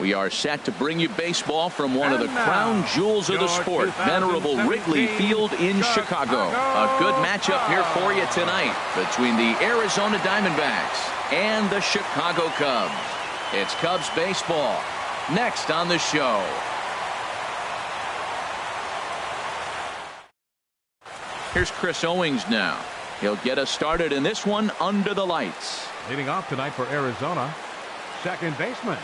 We are set to bring you baseball from one of the crown jewels of the sport, venerable Wrigley Field in Chicago. A good matchup here for you tonight between the Arizona Diamondbacks and the Chicago Cubs. It's Cubs baseball next on the show. Here's Chris Owings now. He'll get us started in this one under the lights. Leading off tonight for Arizona, second baseman.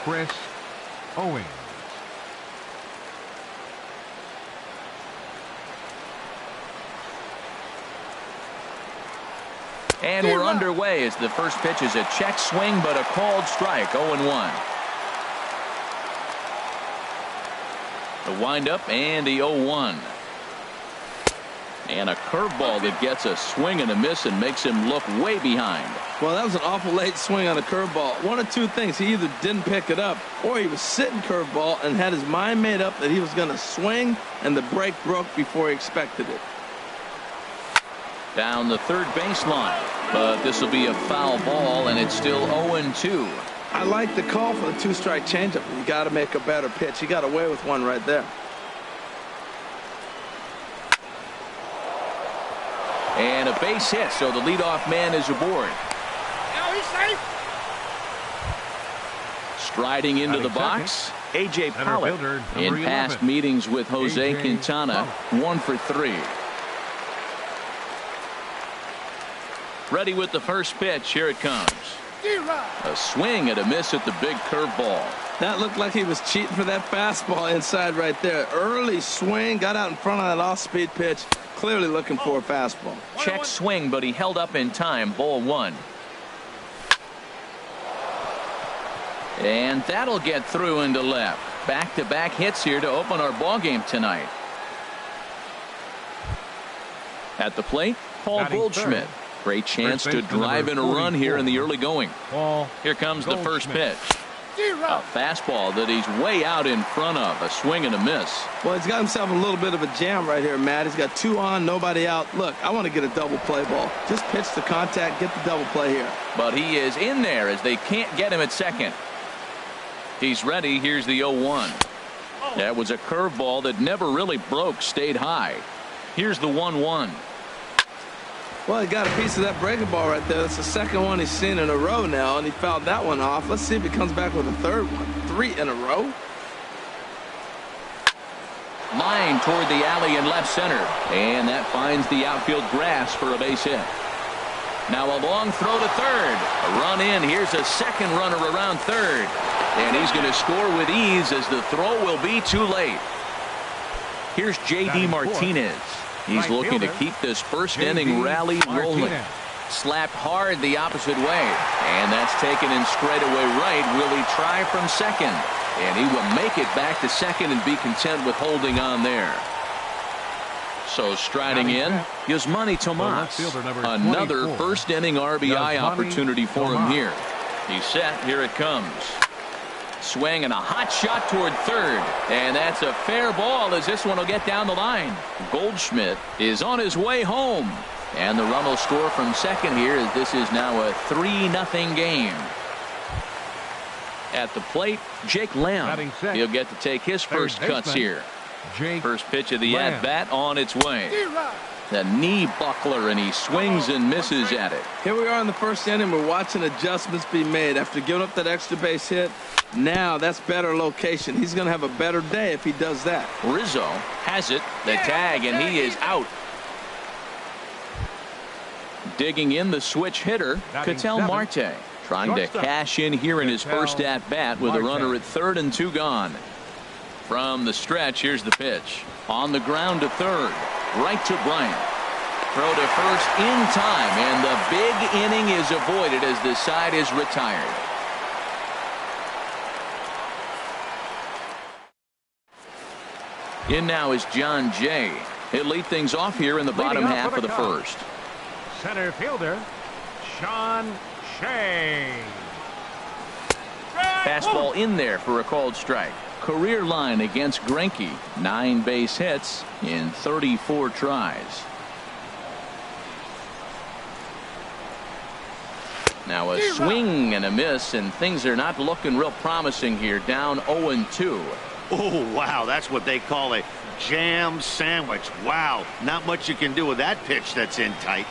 Chris Owings. And we're underway as the first pitch is a check swing, but a called strike, 0-1. The windup and the 0-1. And a curveball that gets a swing and a miss and makes him look way behind. Well, that was an awful late swing on a curveball. One of two things. He either didn't pick it up or he was sitting curveball and had his mind made up that he was going to swing, and the break broke before he expected it. Down the third baseline, but this will be a foul ball, and it's still 0-2. I like the call for the two-strike changeup. You got to make a better pitch. He got away with one right there. And a base hit, so the leadoff man is aboard. Now he's safe. Striding into the box, A.J. Pollock. In past meetings with Jose Quintana, 1 for 3. Ready with the first pitch. Here it comes. A swing and a miss at the big curveball. That looked like he was cheating for that fastball inside right there. Early swing, got out in front of that off-speed pitch. Clearly looking for a fastball. Check swing, but he held up in time. Ball 1. And that'll get through into left. Back-to-back hits here to open our ball game tonight. At the plate, Paul Goldschmidt. Great chance to drive in a run here in the early going. Here comes the first pitch. A fastball that he's way out in front of. A swing and a miss. Well, he's got himself a little bit of a jam right here, Matt. He's got 2 on, nobody out. Look, I want to get a double play ball. Just pitch the contact, get the double play here. But he is in there as they can't get him at second. He's ready. Here's the 0-1. That was a curveball that never really broke, stayed high. Here's the 1-1. Well, he got a piece of that breaking ball right there. That's the second one he's seen in a row now, and he fouled that one off. Let's see if he comes back with a third one. 3 in a row. Line toward the alley in left center, and that finds the outfield grass for a base hit. Now a long throw to third. A run in. Here's a second runner around third, and he's going to score with ease as the throw will be too late. Here's J.D. Martinez. He's looking to keep this first inning rally rolling. Slapped hard the opposite way, and that's taken in straightaway right. Will he try from second? And he will make it back to second and be content with holding on there. So striding in, Yasmani Tomas. Another first inning RBI opportunity for him here. He's set. Here it comes. Swing and a hot shot toward third. And that's a fair ball as this one will get down the line. Goldschmidt is on his way home. And the run will score from second here as this is now a 3-0 game. At the plate, Jake Lamb. He'll get to take his first cuts here. First pitch of the at-bat on its way. The knee buckler, and he swings and misses at it. Here we are in the first inning. We're watching adjustments be made after giving up that extra base hit. Now that's better location. He's going to have a better day if he does that. Rizzo has it, the tag, and he is out. Digging in the switch hitter, Ketel Marte, trying to cash in here in his first at-bat with a runner at third and 2 gone. From the stretch, here's the pitch. On the ground to third. Right to Bryant. Throw to first in time, and the big inning is avoided as the side is retired. In now is John Jay. He'll lead things off here in the bottom half of the first. Center fielder, Sean Shea. Fastball in there for a called strike. Career line against Greinke. 9 base hits in 34 tries. Now a swing and a miss, and things are not looking real promising here. Down 0-2. Oh, wow. That's what they call a jam sandwich. Wow. Not much you can do with that pitch that's in tight.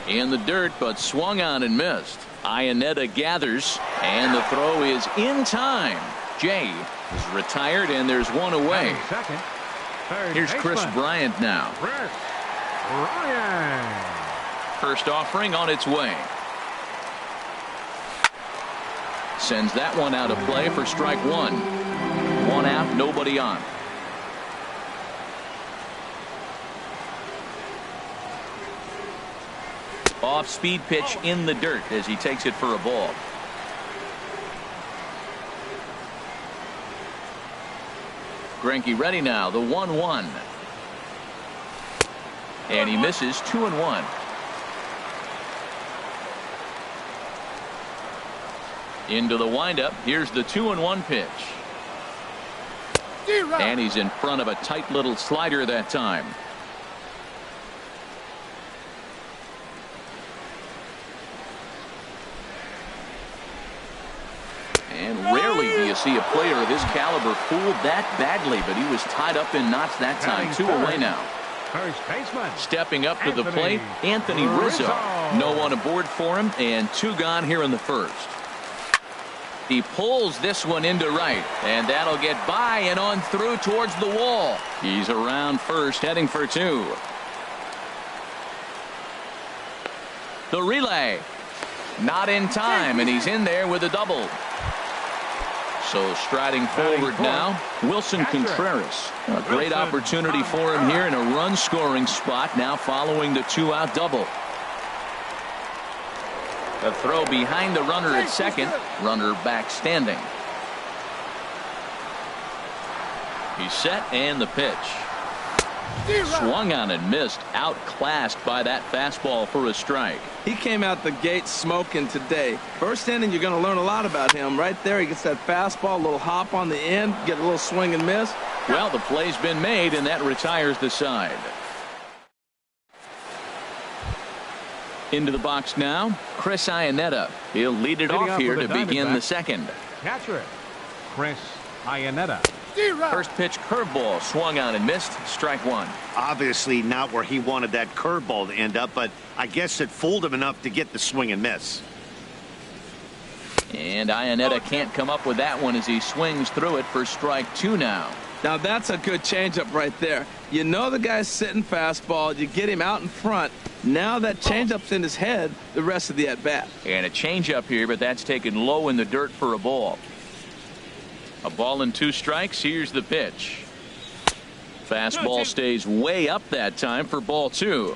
In the dirt, but swung on and missed. Iannetta gathers, and the throw is in time. Jay is retired, and there's one away. Here's Chris Bryant now. First offering on its way. Sends that one out of play for strike one. 1 out, nobody on. Off-speed pitch in the dirt as he takes it for a ball. Greinke ready now, the 1-1. And he misses 2-1. Into the windup. Here's the 2-1 pitch. And he's in front of a tight little slider that time. And rarely do you see a player of his caliber fooled that badly, but he was tied up in knots that time. 2 away now. First baseman. Stepping up to the plate, Anthony Rizzo. No one aboard for him, and 2 gone here in the first. He pulls this one into right, and that'll get by and on through towards the wall. He's around first, heading for 2. The relay. Not in time, and he's in there with a double. So striding forward now, Wilson Contreras. A great opportunity for him here in a run-scoring spot now following the 2-out double. A throw behind the runner at second. Runner back standing. He's set, and the pitch. Swung on and missed. Outclassed by that fastball for a strike. He came out the gate smoking today. First inning, you're going to learn a lot about him. Right there, he gets that fastball, a little hop on the end, get a little swing and miss. Well, the play's been made, and that retires the side. Into the box now, Chris Iannetta. He'll lead it off here to begin the second. Catcher, Chris Iannetta. First pitch curveball swung on and missed. Strike 1. Obviously not where he wanted that curveball to end up, but I guess it fooled him enough to get the swing and miss. And Iannetta can't come up with that one as he swings through it for strike 2 now. Now that's a good changeup right there. You know the guy's sitting fastball. You get him out in front. Now that changeup's in his head the rest of the at-bat. And a changeup here, but that's taken low in the dirt for a ball. A ball and 2 strikes. Here's the pitch. Fastball stays way up that time for ball 2.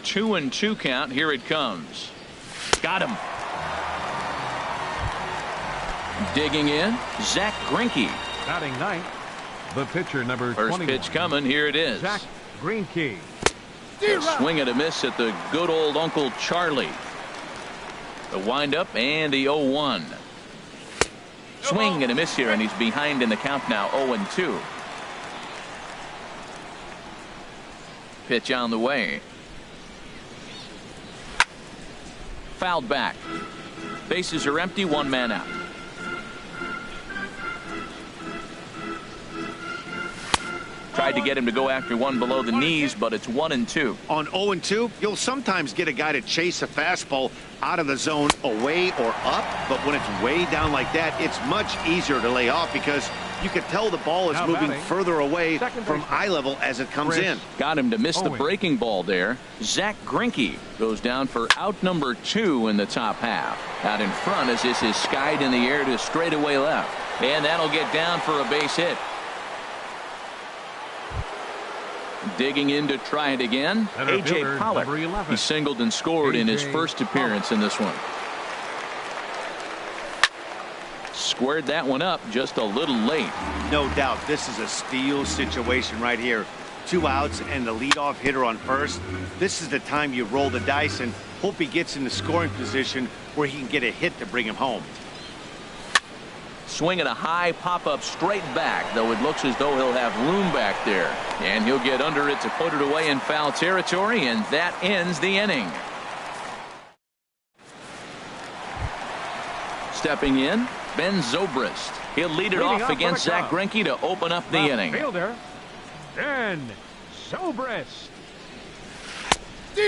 2-2 count. Here it comes. Got him. Digging in, Zach Greinke. Batting ninth, the pitcher number First 21. pitch coming. Here it is. Zach Greinke. A swing and a miss at the good old Uncle Charlie. The windup and the 0-1. Swing and a miss here, and he's behind in the count now, 0-2. Pitch on the way. Fouled back. Bases are empty, one man out. Tried to get him to go after one below the knees, but it's 1-2. On 0-2, you'll sometimes get a guy to chase a fastball out of the zone away or up, but when it's way down like that, it's much easier to lay off because you can tell the ball is Now moving batting, further away second from baseman, eye level as it comes in. Got him to miss the Owen. breaking ball there. Zach Greinke goes down for out number 2 in the top half. Out in front as this is skied in the air to straightaway left. And that'll get down for a base hit. Digging in to try it again, Center A.J. fielder, Pollock. number 11. He singled and scored in his A.J. first appearance in this one. Squared that one up just a little late. No doubt, this is a steal situation right here. 2 outs and the leadoff hitter on first. This is the time you roll the dice and hope he gets in the scoring position where he can get a hit to bring him home. Swinging a high pop-up straight back, though it looks as though he'll have room back there. And he'll get under it to put it away in foul territory, and that ends the inning. Stepping in, Ben Zobrist. He'll lead it Leading off off for against the Zach Cubs. Greinke to open up the Left inning. fielder, Ben Zobrist.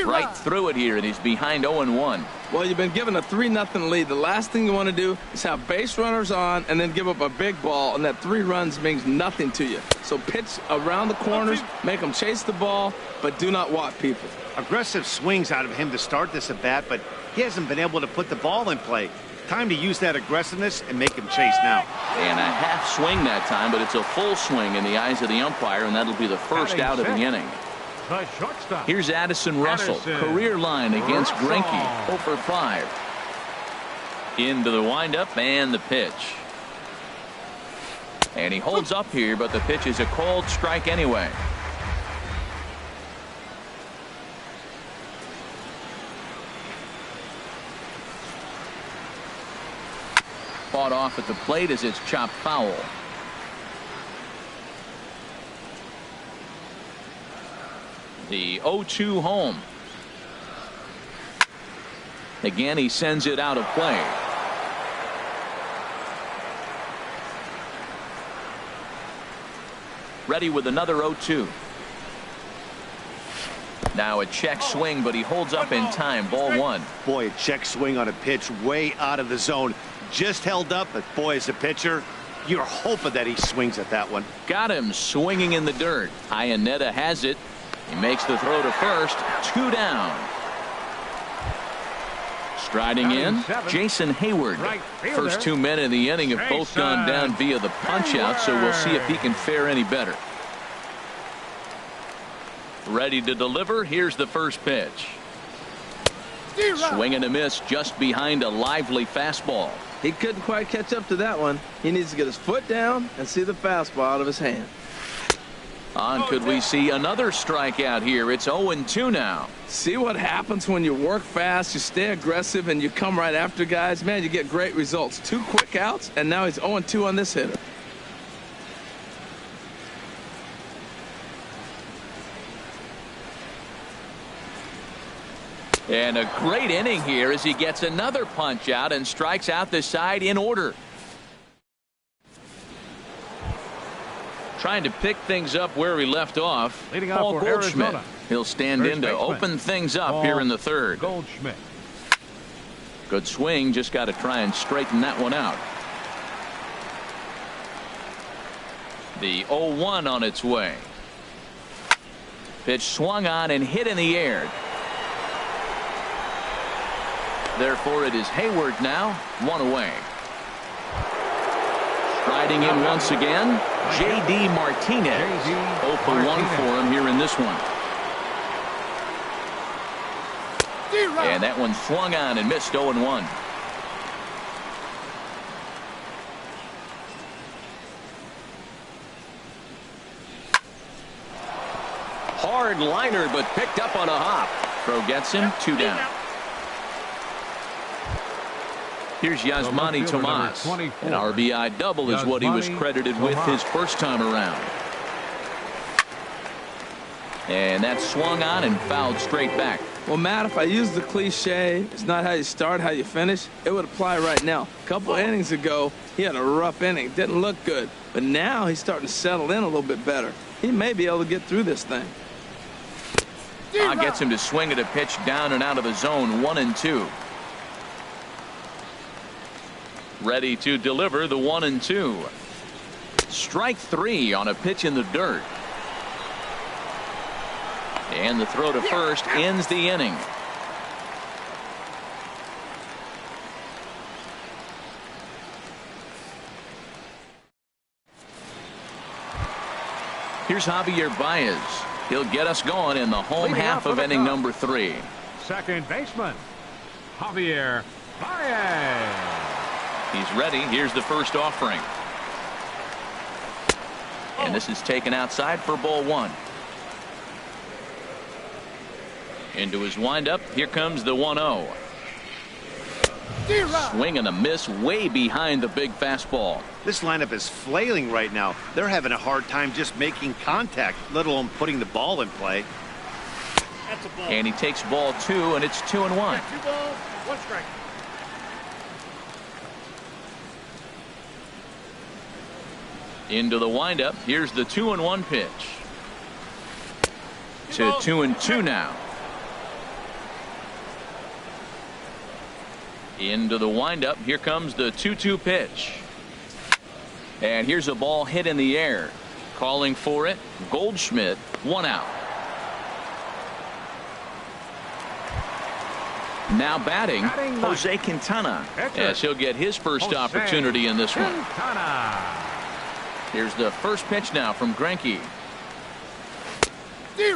Right through it here, and he's behind 0-1. Well, you've been given a 3-0 lead. The last thing you want to do is have base runners on and then give up a big ball, and that 3 runs means nothing to you. So pitch around the corners, make them chase the ball, but do not walk people. Aggressive swings out of him to start this at bat, but he hasn't been able to put the ball in play. Time to use that aggressiveness and make him chase now. And a half swing that time, but it's a full swing in the eyes of the umpire, and that'll be the first out of the inning. The shortstop. Here's Addison Russell. Addison Career line against Russell. Greinke. 0 for 5. Into the windup and the pitch. And he holds up here, but the pitch is a called strike anyway. Fought off at the plate as it's chopped foul. The 0-2 home. Again, he sends it out of play. Ready with another 0-2. Now a check swing, but he holds up in time. Ball 1. Boy, a check swing on a pitch way out of the zone. Just held up, but boy, as a pitcher, you're hoping that he swings at that one. Got him swinging in the dirt. Iannetta has it. He makes the throw to first. 2 down. Striding in, Jason Hayward. Right fielder. First 2 men in the inning have both gone down via the punch-out, so we'll see if he can fare any better. Ready to deliver. Here's the first pitch. Swing and a miss just behind a lively fastball. He couldn't quite catch up to that one. He needs to get his foot down and see the fastball out of his hand. Could we see another strikeout here? It's 0-2 now. See what happens when you work fast, you stay aggressive, and you come right after guys? Man, you get great results. 2 quick outs, and now he's 0-2 on this hitter. And a great inning here as he gets another punch out and strikes out the side in order. Trying to pick things up where he left off. Leading off Paul for Goldschmidt. Arizona. He'll stand First in to baseman, open things up Paul here in the 3rd. Goldschmidt. Good swing. Just got to try and straighten that one out. The 0-1 on its way. Pitch swung on and hit in the air. Therefore, it is Hayward now, 1 away. Striding in once again, J.D. Martinez. 0 for 1 for him here in this one. And that one swung on and missed 0-1. Hard liner, but picked up on a hop. Throw gets him, 2 down. Here's Yasmani Tomas. An RBI double is what he was credited with his first time around. And that's swung on and fouled straight back. Well, Matt, if I use the cliche, it's not how you start, how you finish, it would apply right now. A couple innings ago, he had a rough inning. Didn't look good. But now he's starting to settle in a little bit better. He may be able to get through this thing. Gets him to swing at a pitch down and out of the zone, 1-2. Ready to deliver the 1-2. Strike 3 on a pitch in the dirt. And the throw to first ends the inning. Here's Javier Baez. He'll get us going in the home half of inning number 3. Second baseman, Javier Baez. He's ready. Here's the first offering. And this is taken outside for ball 1. Into his windup. Here comes the 1-0. Swing and a miss way behind the big fastball. This lineup is flailing right now. They're having a hard time just making contact, let alone putting the ball in play. That's a ball. And he takes ball 2, and it's 2-1. 2 balls, 1 strike. Into the windup. Here's the 2-1 pitch. To 2-2 now. Into the windup. Here comes the 2-2 pitch. And here's a ball hit in the air. Calling for it, Goldschmidt, 1 out. Now batting, Jose Quintana, as he'll get his first opportunity in this one. Here's the first pitch now from Greinke.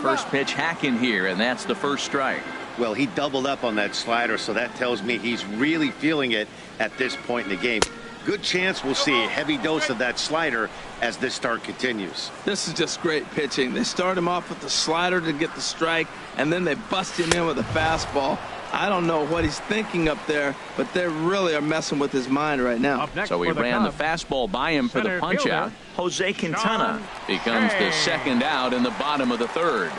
First pitch hacking here, and that's the first strike. Well, he doubled up on that slider, so that tells me he's really feeling it at this point in the game. Good chance we'll see a heavy dose of that slider as this start continues. This is just great pitching. They start him off with the slider to get the strike, and then they bust him in with a fastball. I don't know what he's thinking up there, but they really are messing with his mind right now. So he ran the fastball by him for the punch out. Jose Quintana becomes the second out in the bottom of the 3rd.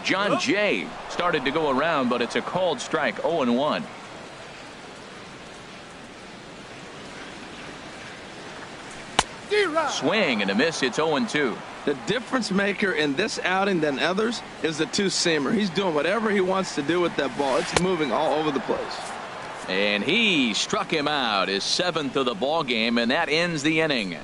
John Jay started to go around, but it's a called strike, 0-1. Swing and a miss. It's 0-2. The difference maker in this outing than others is the 2-seamer. He's doing whatever he wants to do with that ball. It's moving all over the place. And he struck him out, his 7th of the ball game, and that ends the inning.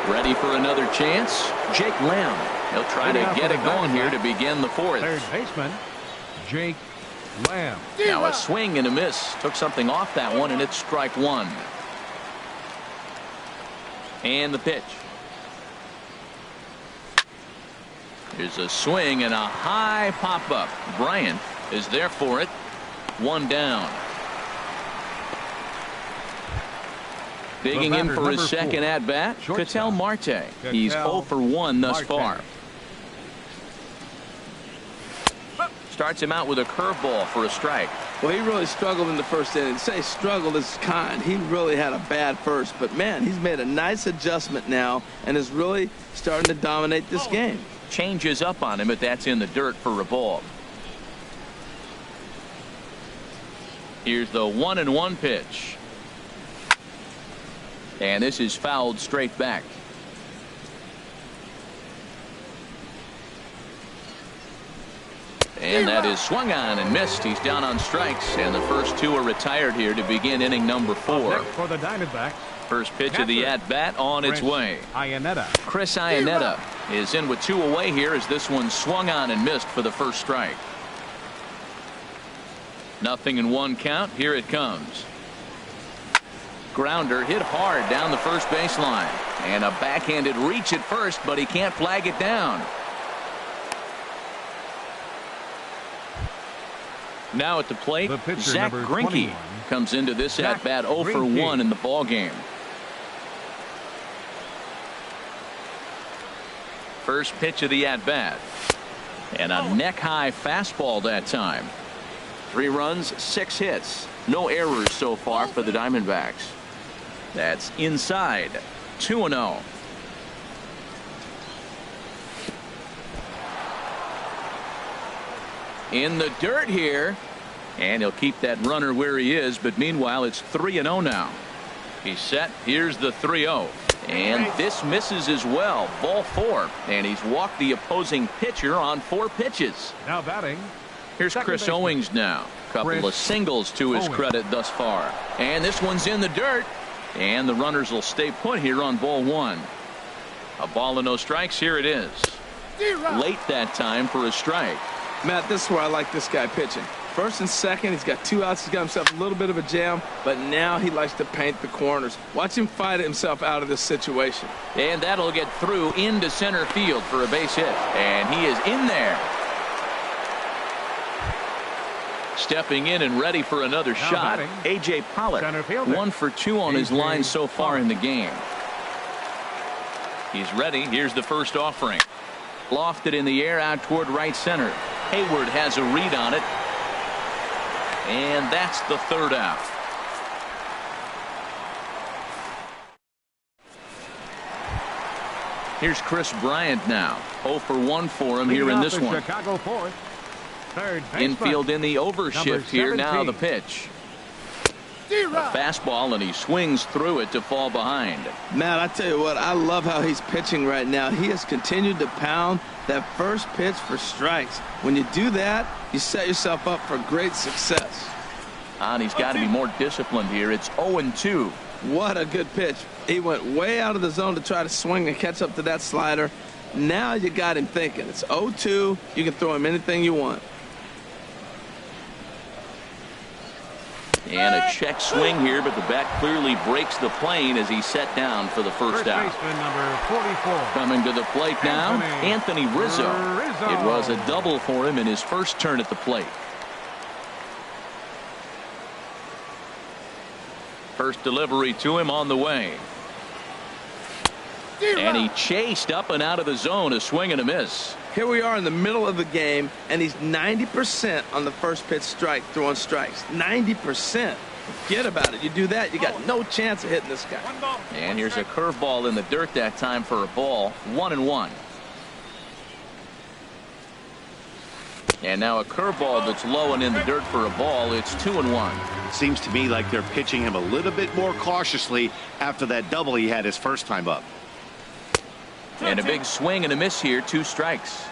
Ready for another chance? Jake Lamb. He'll try to get it going here to begin the 4th. Third baseman, Jake Lamb. Now a swing and a miss. Took something off that one, and it's strike 1. And the pitch. Here's a swing and a high pop-up. Bryant is there for it. 1 down. Digging in for his second at-bat, Ketel Marte. He's 0 for 1 thus far. Starts him out with a curveball for a strike. Well, he really struggled in the first inning. Say struggled is kind. He really had a bad first. But, man, he's made a nice adjustment now and is really starting to dominate this game. Changes up on him, but that's in the dirt for a ball. Here's the 1-1 pitch. And this is fouled straight back. And that is swung on and missed. He's down on strikes, and the first 2 are retired here to begin inning number 4. For the Diamondbacks, first pitch of the at-bat on its way. Chris Iannetta is in with 2 away here as this one swung on and missed for the first strike. 0-1 count. Here it comes. Grounder hit hard down the first baseline, and a backhanded reach at first, but he can't flag it down. Now at the plate, The pitcher, Zach number Greinke 21. comes into this Zach at-bat 0 for Greinke. 1 in the ball game. First pitch of the at-bat. And a neck-high fastball that time. 3 runs, 6 hits. No errors so far for the Diamondbacks. That's inside. 2-0. In the dirt here. And he'll keep that runner where he is, but meanwhile it's 3-0 now. He's set. Here's the 3-0. And this misses as well. Ball 4. And he's walked the opposing pitcher on 4 pitches. Now batting. Here's Chris baseman. Owings now. Couple Chris of singles to his Owings. credit thus far. And this one's in the dirt. And the runners will stay put here on ball 1. A ball and no strikes. Here it is. Late that time for a strike. Matt, this is where I like this guy pitching. First and second, he's got 2 outs. He's got himself a little bit of a jam, but now he likes to paint the corners. Watch him fight himself out of this situation. And that'll get through into center field for a base hit. And he is in there. Stepping in and ready for another Now shot. batting, A.J. Pollock, center fielder. 1 for 2 on his A.J. line so far in the game. He's ready. Here's the first offering. Lofted in the air out toward right center. Hayward has a read on it. And that's the 3rd out. Here's Chris Bryant now. 0 for 1 for him here Leading in off this the one. Chicago fourth. Third baseman. Infield in the overshift here. Now the 17. pitch. A fastball, and he swings through it to fall behind. Matt, I tell you what, I love how he's pitching right now. He has continued to pound that first pitch for strikes. When you do that, you set yourself up for great success. And he's got to be more disciplined here. It's 0-2. What a good pitch. He went way out of the zone to try to swing and catch up to that slider. Now you got him thinking. It's 0-2. You can throw him anything you want. And a check swing here, but the bat clearly breaks the plane as he's set down for the first out. Baseman number 44. Coming to the plate now, Anthony Rizzo. Rizzo. It was a double for him in his first turn at the plate. First delivery to him on the way. And he chased up and out of the zone, a swing and a miss. Here we are in the middle of the game, and he's 90% on the first pitch strike, throwing strikes. 90%. Forget about it. You do that, you got no chance of hitting this guy. And here's a curveball in the dirt that time for a ball. 1-1. And now a curveball that's low and in the dirt for a ball. It's 2-1. Seems to me like they're pitching him a little bit more cautiously after that double he had his first time up. And a big swing and a miss here. 2 strikes.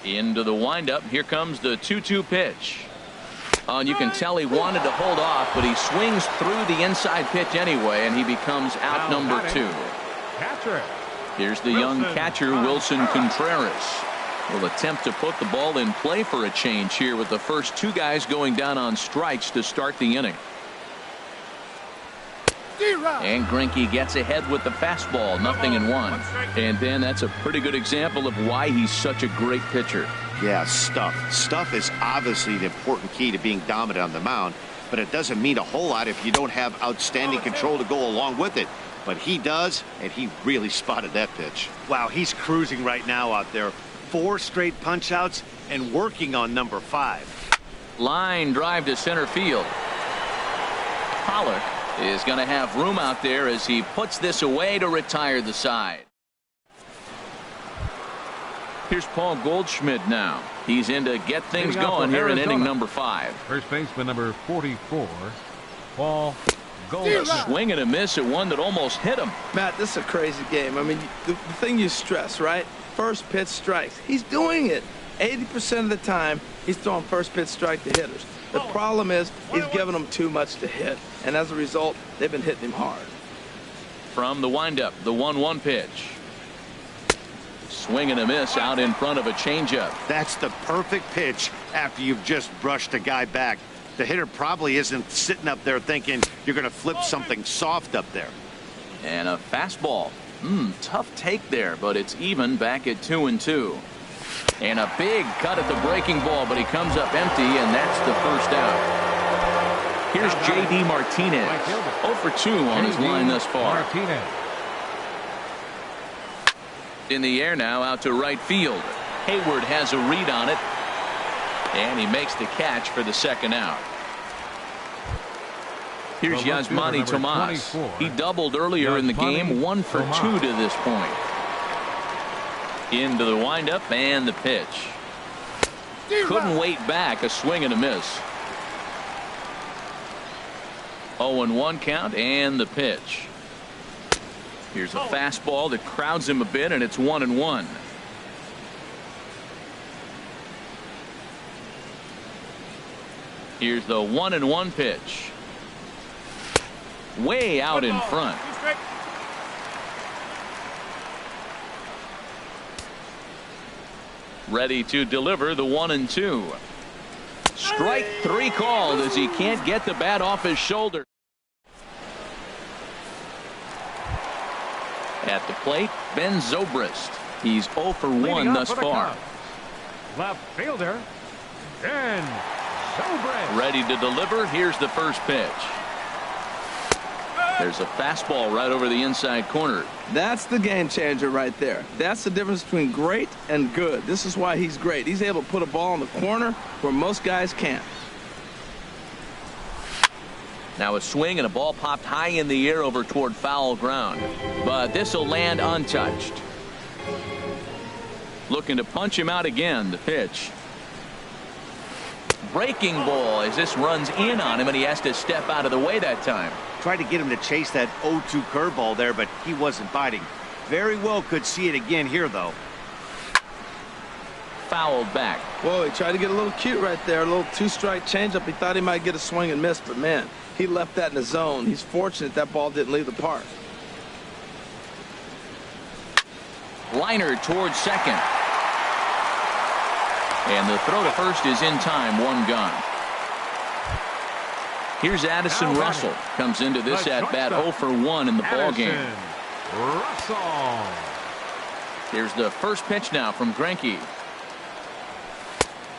Into the windup. Here comes the 2-2 pitch. And you can tell he wanted to hold off, but he swings through the inside pitch anyway, and he becomes out Now number batting, 2. Catcher. Here's the young Wilson catcher, Wilson Contreras. Will attempt to put the ball in play for a change here with the first 2 guys going down on strikes to start the inning. And Greinke gets ahead with the fastball, 0-1. And then that's a pretty good example of why he's such a great pitcher. Yeah, stuff. Stuff is obviously the important key to being dominant on the mound, but it doesn't mean a whole lot if you don't have outstanding control to go along with it. But he does, and he really spotted that pitch. Wow, he's cruising right now out there. 4 straight punch outs and working on number 5. Line drive to center field. Pollock is going to have room out there as he puts this away to retire the side. Here's Paul Goldschmidt now. He's in to get things Leading off going for here in Arizona. inning number 5. First baseman number 44. Paul Goldschmidt. Swing and a miss at one that almost hit him. Matt, this is a crazy game. I mean, the thing you stress, right? First pitch strikes. He's doing it. 80% of the time, he's throwing first pitch strike to hitters. The problem is he's giving them too much to hit, and as a result, they've been hitting him hard. From the windup, the 1-1 pitch. Swing and a miss out in front of a changeup. That's the perfect pitch after you've just brushed a guy back. The hitter probably isn't sitting up there thinking you're going to flip something soft up there. And a fastball. Tough take there, but it's even back at 2-2. And a big cut at the breaking ball, but he comes up empty, and that's the first out. Here's J.D. Martinez. 0 for 2 on his line thus far. Martinez. In the air now, out to right field. Hayward has a read on it, and he makes the catch for the second out. Here's Yasmani Tomas. He doubled earlier in the game, 1 for 2 to this point. Into the windup and the pitch. Couldn't wait back, a swing and a miss. 0-1 count and the pitch. Here's a fastball that crowds him a bit, and it's 1-1. Here's the 1-1 pitch. Way out in front. Ready to deliver the 1-2. Strike 3 called as he can't get the bat off his shoulder. At the plate, Ben Zobrist. He's 0 for 1 thus far. Left fielder, Ben Zobrist. Ready to deliver. Here's the first pitch. There's a fastball right over the inside corner. That's the game changer right there. That's the difference between great and good. This is why he's great. He's able to put a ball in the corner where most guys can't. Now a swing and a ball popped high in the air over toward foul ground. But this will land untouched. Looking to punch him out again. The pitch. Breaking ball as this runs in on him, and he has to step out of the way that time. Tried to get him to chase that 0-2 curveball there, but he wasn't biting. Very well could see it again here, though. Fouled back. Whoa, he tried to get a little cute right there. A little 2-strike changeup. He thought he might get a swing and miss, but man, he left that in the zone. He's fortunate that ball didn't leave the park. Liner towards second. And the throw to first is in time. 1 gone. Here's Addison Russell. Comes into this at-bat 0 for 1 in the ballgame. Russell. Here's the first pitch now from Greinke.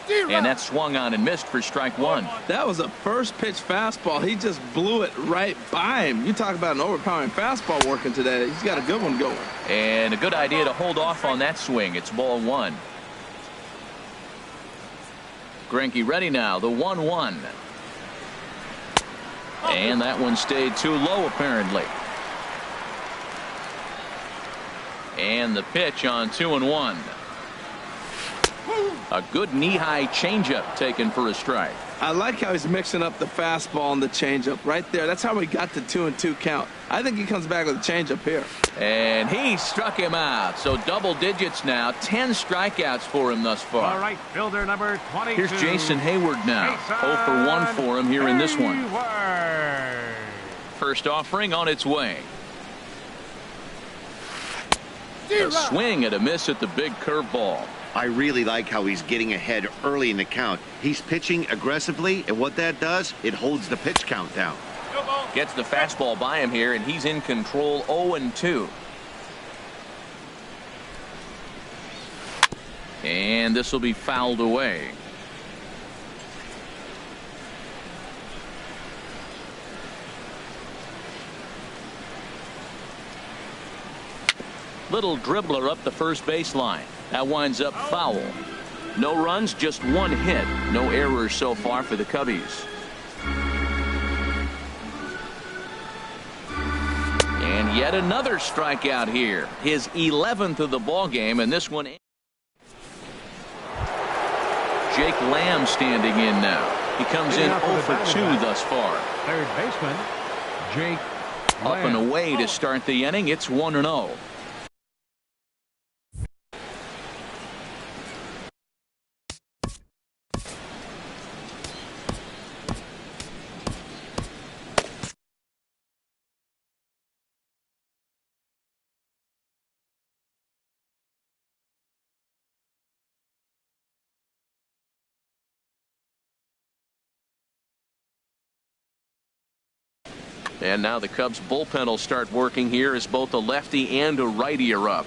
And that swung on and missed for strike 1. That was a first pitch fastball. He just blew it right by him. You talk about an overpowering fastball working today. He's got a good one going. And a good idea to hold off on that swing. It's ball 1. Greinke ready now. The 1-1. And that one stayed too low apparently. And the pitch on 2-1. A good knee-high changeup taken for a strike. I like how he's mixing up the fastball and the changeup right there. That's how we got the 2-2 count. I think he comes back with a changeup here. And he struck him out. So double digits now. 10 strikeouts for him thus far. All right, fielder number 22. Here's Jason Hayward now. 0 for 1 for him here in this one. First offering on its way. A swing and a miss at the big curveball. I really like how he's getting ahead early in the count. He's pitching aggressively, and what that does, it holds the pitch count down. Gets the fastball by him here, and he's in control. 0-2. And this will be fouled away. Little dribbler up the first baseline. That winds up foul. No runs, just 1 hit. No errors so far for the Cubbies. And yet another strikeout here. His 11th of the ball game, and this one. Jake Lamb standing in now. He comes in 0 for 2 thus far. Third baseman, Jake Up Lamb. and away to start the inning. It's 1-0. And now the Cubs bullpen will start working here as both a lefty and a righty are up.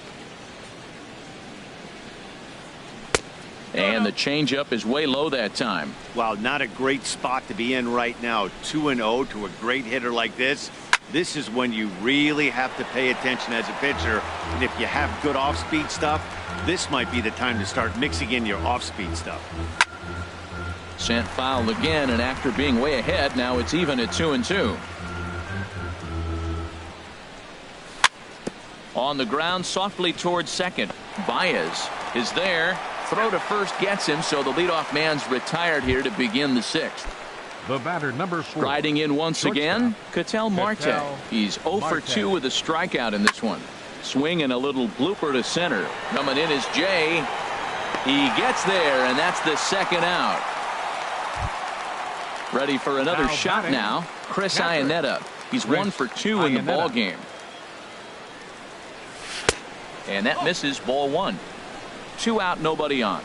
And the changeup is way low that time. Well, not a great spot to be in right now. 2-0 to a great hitter like this. This is when you really have to pay attention as a pitcher. And if you have good off-speed stuff, this might be the time to start mixing in your off-speed stuff. Sent foul again, and after being way ahead, now it's even at 2-2. On the ground, softly towards second. Baez is there. Throw to first gets him, so the leadoff man's retired here to begin the sixth. The batter, number 4. Riding in once again, Ketel Marte. He's 0 for 2 with a strikeout in this one. Swing and a little blooper to center. Coming in is Jay. He gets there, and that's the second out. Ready for another Now shot batting, now. Chris catcher, Iannetta. He's 1 for 2 in the ball game. And that misses, ball 1. 2 out, nobody on.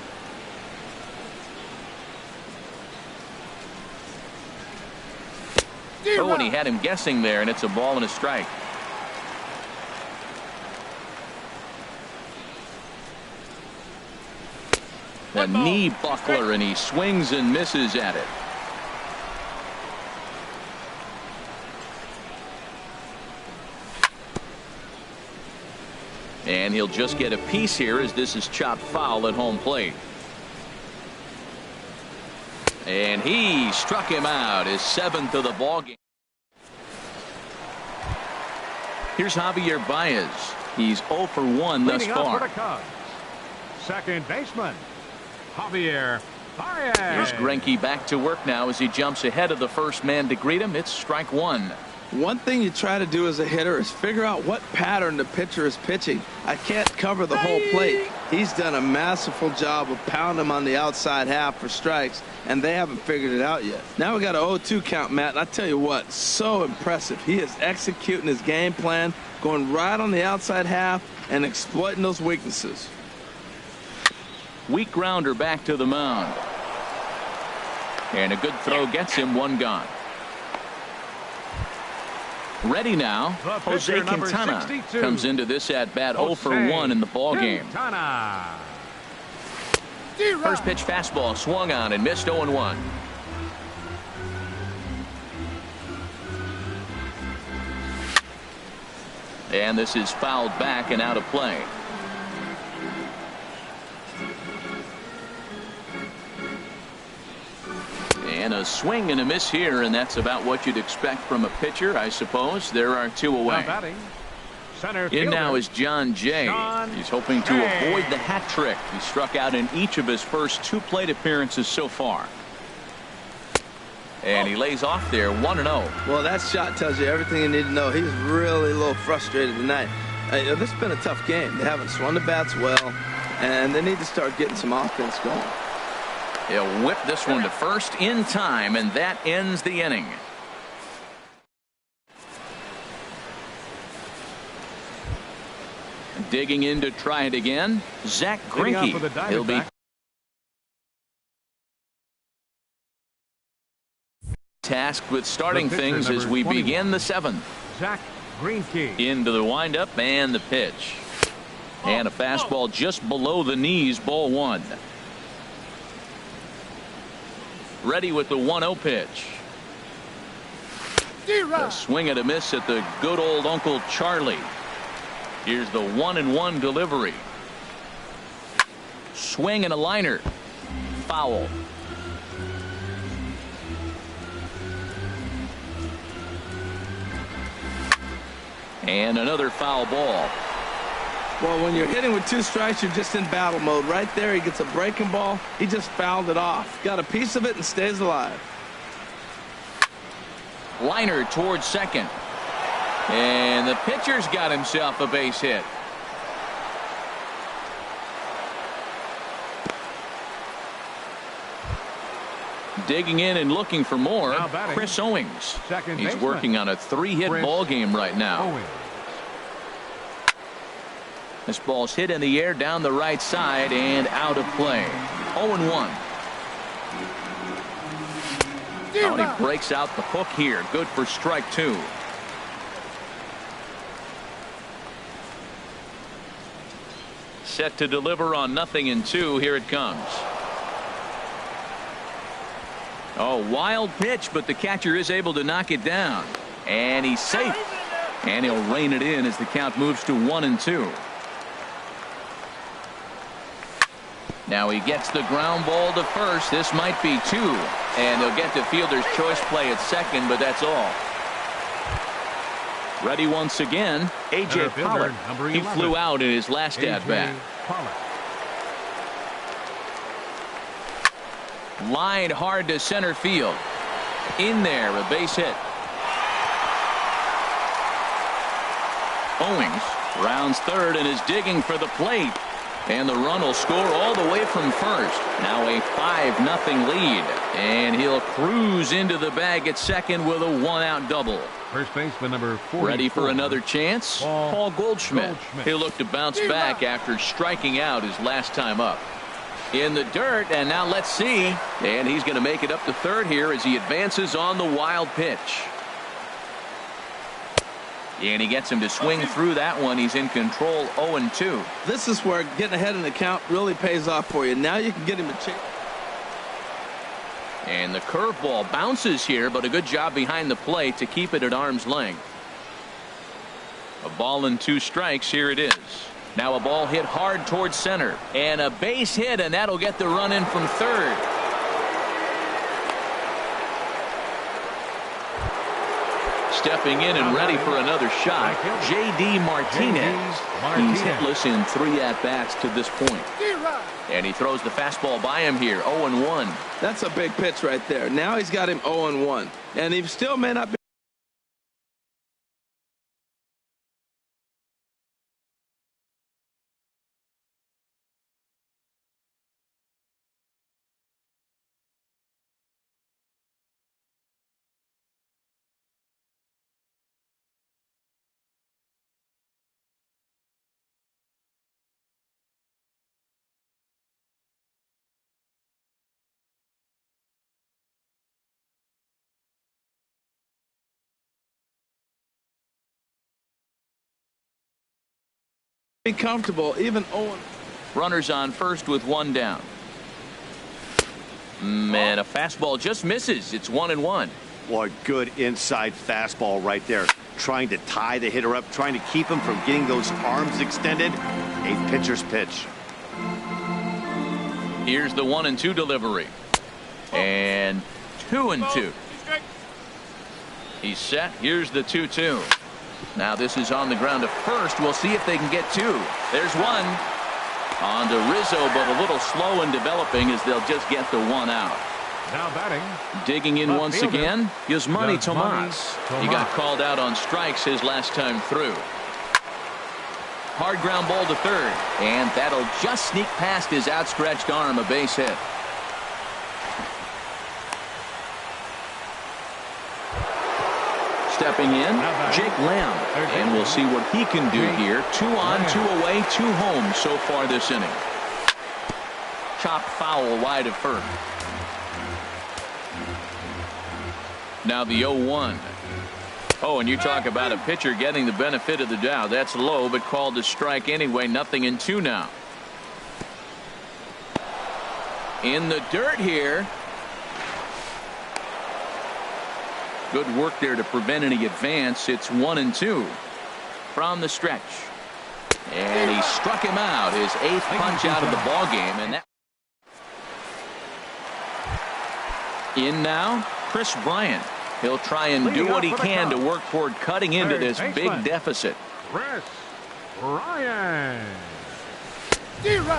Oh, and he had him guessing there, and it's a ball and a strike. The knee buckler, and he swings and misses at it. And he'll just get a piece here as this is chopped foul at home plate. And he struck him out, his 7th of the ball game. Here's Javier Baez. He's 0 for 1 thus Leading off for far. the Cubs, second baseman, Javier Baez. Here's Greinke back to work now as he jumps ahead of the first man to greet him. It's strike 1. One thing you try to do as a hitter is figure out what pattern the pitcher is pitching. I can't cover the whole plate. He's done a masterful job of pounding him on the outside half for strikes, and they haven't figured it out yet. Now we got an 0-2 count, Matt, and I tell you what, so impressive. He is executing his game plan, going right on the outside half and exploiting those weaknesses. Weak grounder back to the mound. And a good throw gets him, 1 gone. Ready now, Jose pitcher, number Quintana 62. comes into this at bat 0 for 1 in the ball game. Quintana. First pitch fastball swung on and missed 0-1. And this is fouled back and out of play. And a swing and a miss here, and that's about what you'd expect from a pitcher, I suppose. There are 2 away. Now batting, center In fielder, now is John Jay. He's hoping to avoid the hat trick. He struck out in each of his first 2 plate appearances so far. And he lays off there, 1-0. Well, that shot tells you everything you need to know. He's really a little frustrated tonight. This has been a tough game. They haven't swung the bats well, and they need to start getting some offense going. He'll whip this one to first in time, and that ends the inning. Digging in to try it again, Zach Greinke. He'll be tasked with starting things as we begin the 7th. Zach Greinke. Into the windup and the pitch. And a fastball just below the knees, ball 1. Ready with the 1-0 pitch. A swing and a miss at the good old Uncle Charlie. Here's the 1-1 delivery. Swing and a liner. Foul. And another foul ball. Well, when you're hitting with 2 strikes, you're just in battle mode. Right there, he gets a breaking ball. He just fouled it off. Got a piece of it and stays alive. Liner towards second. And the pitcher's got himself a base hit. Digging in and looking for more, Chris Owings. He's working on a 3-hit ball game right now. This ball's hit in the air down the right side and out of play. 0-1. Oh, and he breaks out the hook here. Good for strike 2. Set to deliver on 0-2. Here it comes. Oh, wild pitch, but the catcher is able to knock it down. And he's safe. And he'll rein it in as the count moves to 1-2. Now he gets the ground ball to first. This might be 2. And they'll get the fielder's choice play at second, but that's all. Ready once again, A.J. Pollock. He flew out in his last at-bat. Lined hard to center field. In there, a base hit. Owings rounds third and is digging for the plate. And the run will score all the way from first. Now a 5-0 lead. And he'll cruise into the bag at second with a 1-out double. First baseman number 44. Ready for another chance? Paul Goldschmidt. He'll look to bounce back after striking out his last time up. In the dirt, and now let's see. And he's going to make it up to third here as he advances on the wild pitch. And he gets him to swing through that one. He's in control, 0-2. This is where getting ahead in the count really pays off for you. Now you can get him a chance. And the curveball bounces here, but a good job behind the plate to keep it at arm's length. A ball and 2 strikes. Here it is. Now a ball hit hard towards center. And a base hit, and that'll get the run in from third. Stepping in and ready for another shot, J.D. Martinez. He's hitless in 3 at-bats to this point. And he throws the fastball by him here, 0-1. That's a big pitch right there. Now he's got him 0-1. And he still may not be. Be comfortable, even 0. Runners on first with 1 down. And a fastball just misses. It's 1-1. Boy, good inside fastball right there. Trying to tie the hitter up, trying to keep him from getting those arms extended. A pitcher's pitch. Here's the 1-2 delivery. And 2-2. He's set. Here's the 2-2. Now this is on the ground to first. We'll see if they can get 2. There's 1. On to Rizzo, but a little slow in developing as they'll just get the 1 out. Now batting. Digging in once again, Yasmani Tomas. He got called out on strikes his last time through. Hard ground ball to third. And that'll just sneak past his outstretched arm, a base hit. Stepping in, Jake Lamb. And we'll see what he can do here. 2 on, 2 away, 2 home so far this inning. Chopped foul wide of first. Now the 0-1. Oh, and you talk about a pitcher getting the benefit of the doubt. That's low, but called a strike anyway. 0-2 now. In the dirt here. Good work there to prevent any advance. It's 1-2 from the stretch. And he struck him out. His 8th punch out of the ball game. And that in now, Chris Bryant. He'll try and do what he can to work toward cutting into this big deficit. Chris Bryant.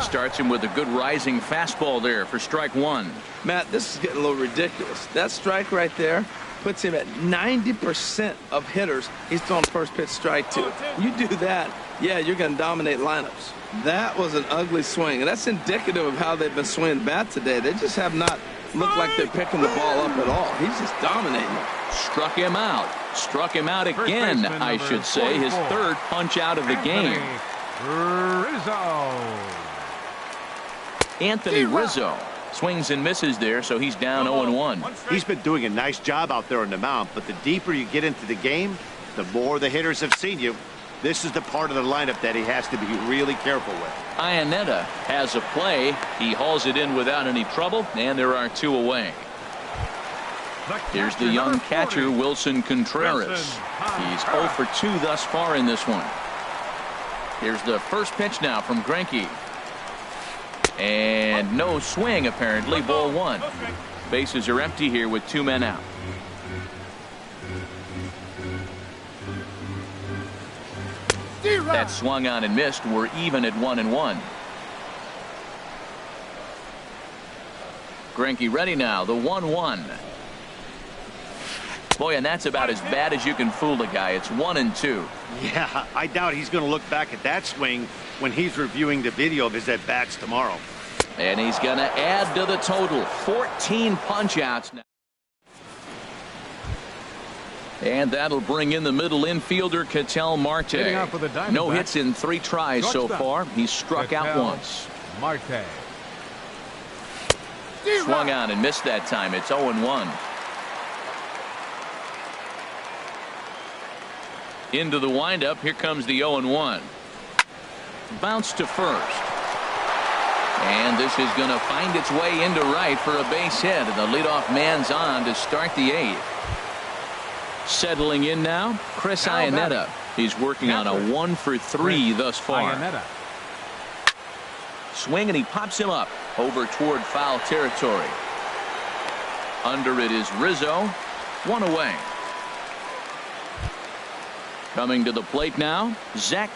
Starts him with a good rising fastball there for strike 1. Matt, this is getting a little ridiculous. That strike right there puts him at 90% of hitters he's thrown first pitch strike to. You do that, yeah, you're going to dominate lineups. That was an ugly swing, and that's indicative of how they've been swinging bat today. They just have not looked like they're picking the ball up at all. He's just dominating. Struck him out. Struck him out again, I should say. His 3rd punch out of the game. Anthony Rizzo swings and misses there, so he's down 0-1. He's been doing a nice job out there on the mound, but the deeper you get into the game, the more the hitters have seen you. This is the part of the lineup that he has to be really careful with. Iannetta has a play. He hauls it in without any trouble, and there are 2 away. Here's the young catcher, Wilson Contreras. He's 0 for 2 thus far in this one. Here's the first pitch now from Greinke. And no swing, apparently. Ball 1. Bases are empty here with 2 men out. That swung on and missed. We're even at 1-1. Greinke ready now. The 1-1. Boy, and that's about as bad as you can fool a guy. It's 1-2. Yeah, I doubt he's going to look back at that swing when he's reviewing the video of his at-bats tomorrow. And he's going to add to the total. 14 punch-outs now. And that'll bring in the middle infielder, Ketel Marte. No hits in 3 tries so far. He's struck out once. Marte. Swung on and missed that time. It's 0-1. Into the windup. Here comes the 0-1. Bounce to first. And this is going to find its way into right for a base hit. And the leadoff man's on to start the 8th. Settling in now, Chris Iannetta. He's working on a 1 for 3 thus far. Swing, and he pops him up over toward foul territory. Under it is Rizzo. 1 away. Coming to the plate now, Zach.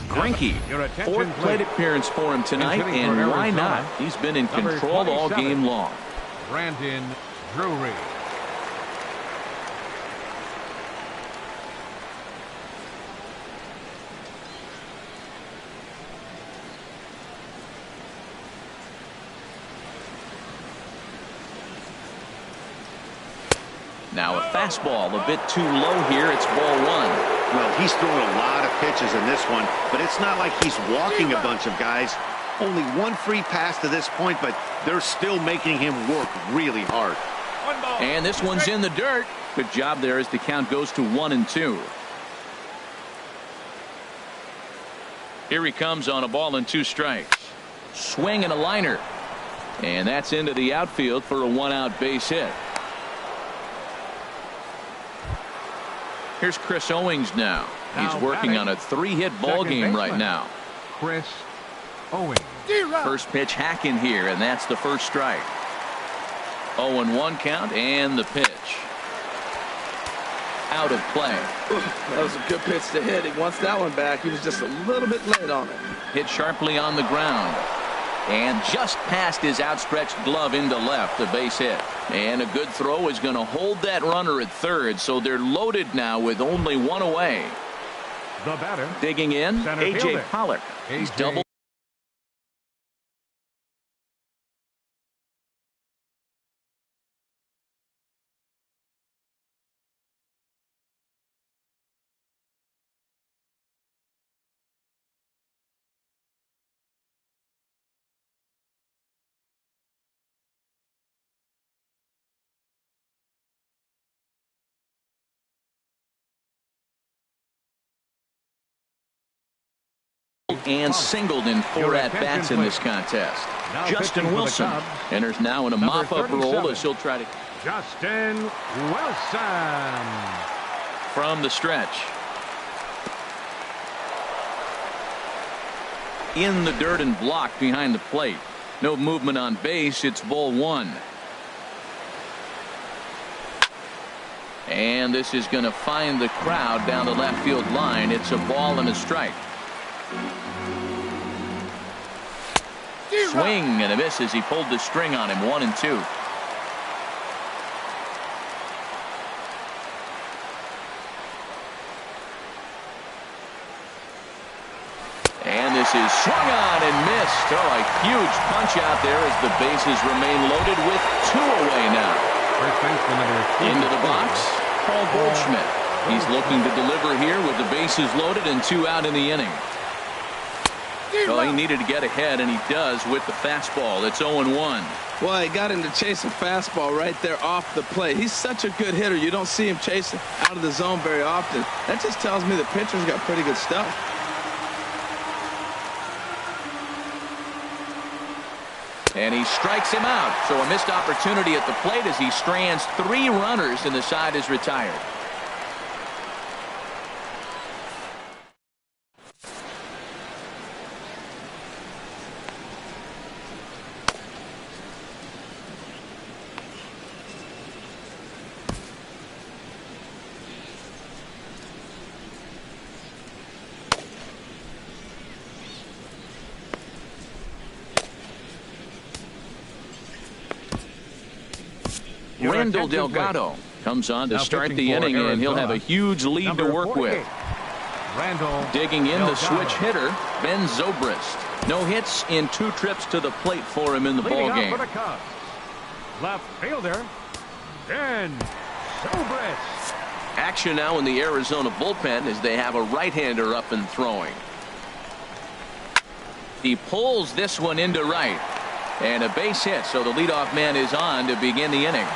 Greinke, 4th plate appearance for him tonight, and why not? He's been in control all game long. Brandon Drury. Now a fastball a bit too low here. It's ball 1. Well, he's throwing a lot of pitches in this one, but it's not like he's walking a bunch of guys. Only 1 free pass to this point, but they're still making him work really hard. And this one's in the dirt. Good job there as the count goes to 1-2. Here he comes on a ball and 2 strikes. Swing and a liner. And that's into the outfield for a 1-out base hit. Here's Chris Owings now. He's working on a 3-hit ball game right now. Chris Owings. First pitch hacking here, and that's the first strike. 0-1 count, and the pitch. Out of play. That was a good pitch to hit. He wants that one back. He was just a little bit late on it. Hit sharply on the ground. And just past his outstretched glove into left, a base hit. And a good throw is going to hold that runner at third, so they're loaded now with only 1 away. The batter. Digging in, A.J. Pollock. He's double. And singled in 4 at-bats in this contest. Justin Wilson enters now in a mop-up role as he'll try to. Justin Wilson. From the stretch. In the dirt and blocked behind the plate. No movement on base. It's ball 1. And this is going to find the crowd down the left field line. It's a ball and a strike. Swing and a miss as he pulled the string on him. 1-2. And this is swung on and missed. Oh, a huge punch out there as the bases remain loaded with 2 away now. Into the box, Paul Goldschmidt. He's looking to deliver here with the bases loaded and 2 out in the inning. Well, he needed to get ahead, and he does with the fastball. It's 0-1. Well, he got him to chase a fastball right there off the plate. He's such a good hitter. You don't see him chasing out of the zone very often. That just tells me the pitcher's got pretty good stuff. And he strikes him out. So a missed opportunity at the plate as he strands 3 runners, and the side is retired. Randall Delgado comes on to start the inning, and he'll have a huge lead to work with. Randall Digging in, the Delgado. switch hitter, Ben Zobrist. No hits in 2 trips to the plate for him in the Leading ball off game. for the Cubs, left fielder, Ben Zobrist. Action now in the Arizona bullpen as they have a right-hander up and throwing. He pulls this one into right. And a base hit, so the leadoff man is on to begin the inning.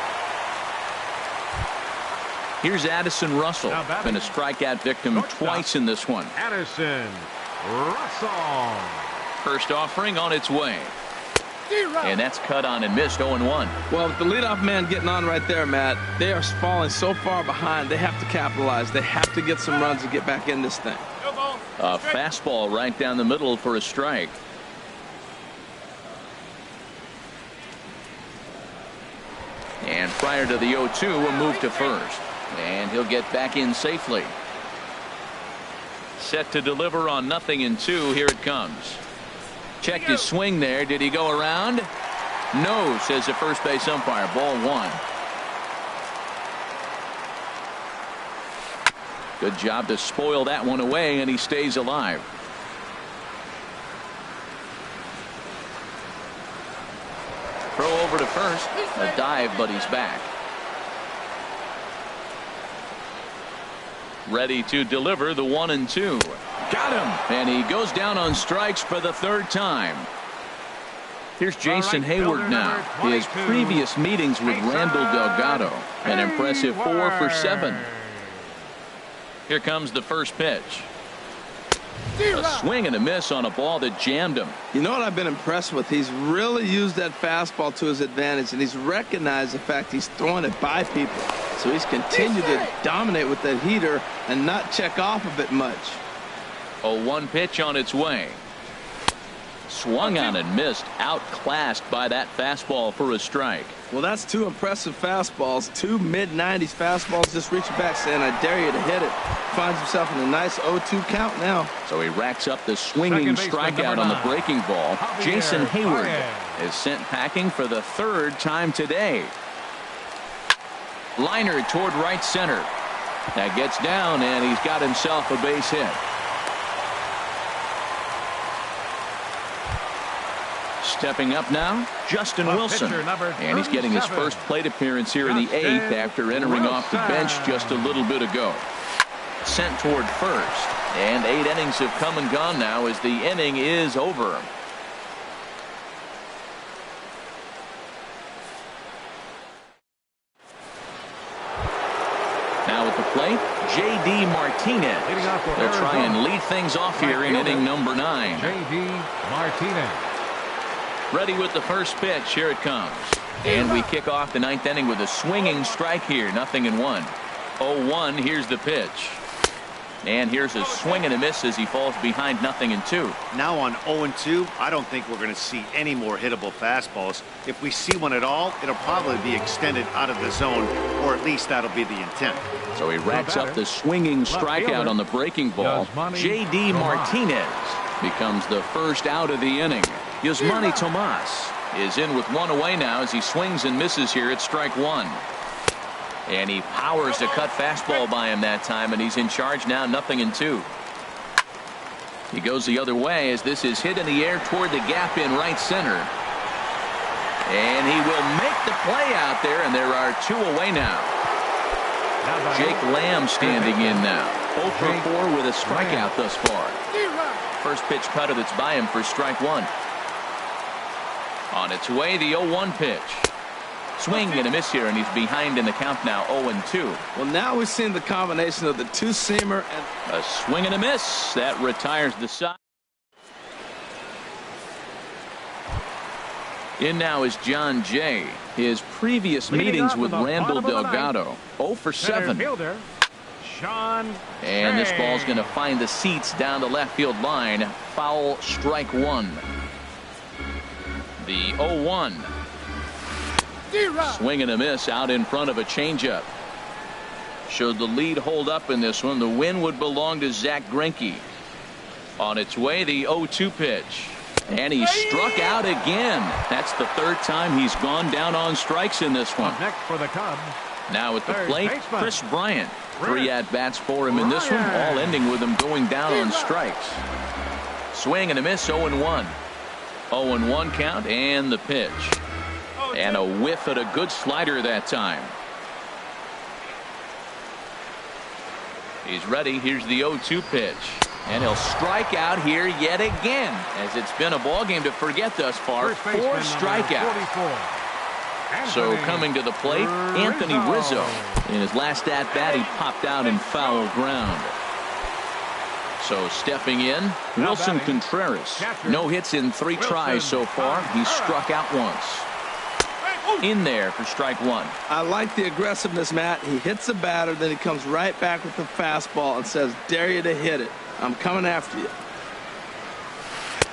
Here's Addison Russell. Been a strikeout victim twice in this one. Addison Russell. First offering on its way. And that's cut on and missed. 0-1. Well, with the leadoff man getting on right there, Matt, they are falling so far behind. They have to capitalize. They have to get some runs to get back in this thing. A fastball right down the middle for a strike. And prior to the 0-2, a move to first. And he'll get back in safely. Set to deliver on 0-2. Here it comes. Checked his swing there. Did he go around? No, says the first base umpire. Ball 1. Good job to spoil that one away, and he stays alive. Throw over to first. A dive, but he's back. Ready to deliver the 1-2. Got him. And he goes down on strikes for the 3rd time. Here's Jason Hayward now. His previous meetings with Randall Delgado. An impressive 4 for 7. Here comes the first pitch. A swing and a miss on a ball that jammed him. You know what I've been impressed with? He's really used that fastball to his advantage, and he's recognized the fact he's throwing it by people. So he's continued to dominate with that heater and not check off of it much. A 1 pitch on its way. Swung on and missed. Outclassed by that fastball for a strike. Well, that's 2 impressive fastballs. 2 mid-90s fastballs just reaching back saying, I dare you to hit it. Finds himself in a nice 0-2 count now. So he racks up the swinging strikeout on the breaking ball. Jason Hayward is sent packing for the 3rd time today. Liner toward right center. That gets down, and he's got himself a base hit. Stepping up now, Justin Wilson. And he's getting his first plate appearance here in the 8th after entering off the bench just a little bit ago. Sent toward first. And 8 innings have come and gone now as the inning is over. Now at the plate, J.D. Martinez. They'll try and lead things off here in inning number 9. J.D. Martinez. Ready with the first pitch. Here it comes. And we kick off the 9th inning with a swinging strike here. 0-1. 0-1. Here's the pitch. And here's a swing and a miss as he falls behind 0-2. Now on 0-2, I don't think we're going to see any more hittable fastballs. If we see one at all, it'll probably be extended out of the zone, or at least that'll be the intent. So he racks up the swinging strikeout on the breaking ball. J.D. Martinez becomes the first out of the inning. Yasmani Tomas is in with 1 away now as he swings and misses here at strike 1. And he powers the cut fastball by him that time, and he's in charge now. 0-2. He goes the other way as this is hit in the air toward the gap in right center. And he will make the play out there, and there are 2 away now. Jake Lamb standing in now. 0 for 4 with a strikeout thus far. First pitch cutter that's by him for strike one. On its way, the 0-1 pitch. Swing and a miss here, and he's behind in the count now, 0-2. Well, now we've seen the combination of the two-seamer and a swing and a miss. That retires the side. In now is John Jay. His previous meetings with Randall Delgado. 0 for 7. Fielder, Sean And this Jay. ball's going to find the seats down the left field line. Foul, strike one. The 0-1. Swing and a miss out in front of a changeup. Should the lead hold up in this one, the win would belong to Zach Greinke. On its way, the 0-2 pitch. And he struck out again. That's the third time he's gone down on strikes in this one. Up next for the Cubs. Now at the Third plate, baseman. Chris Bryant. 3 at-bats for him in this one, all ending with him going down on strikes. Swing and a miss, 0-1. 0-1 count, and the pitch. And a whiff at a good slider that time. He's ready. Here's the 0-2 pitch. And he'll strike out here yet again, as it's been a ball game to forget thus far. First baseman, 4 number strikeouts. 44. So Anthony coming to the plate, Anthony Rizzo. In his last at-bat, he popped out in foul ground. So stepping in, Now Wilson batting, Contreras. catcher, No hits in 3 tries so far. He's struck out once. In there for strike one. I like the aggressiveness, Matt. He hits the batter, then he comes right back with the fastball and says, dare you to hit it. I'm coming after you.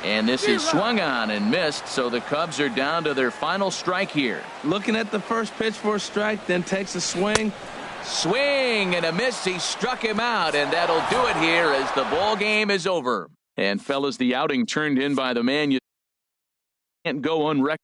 And this is swung on and missed, so the Cubs are down to their final strike here. Looking at the first pitch for a strike, then takes a swing. Swing and a miss. He struck him out, and that'll do it here as the ball game is over. And fellas, the outing turned in by the man you can't go unrecognized.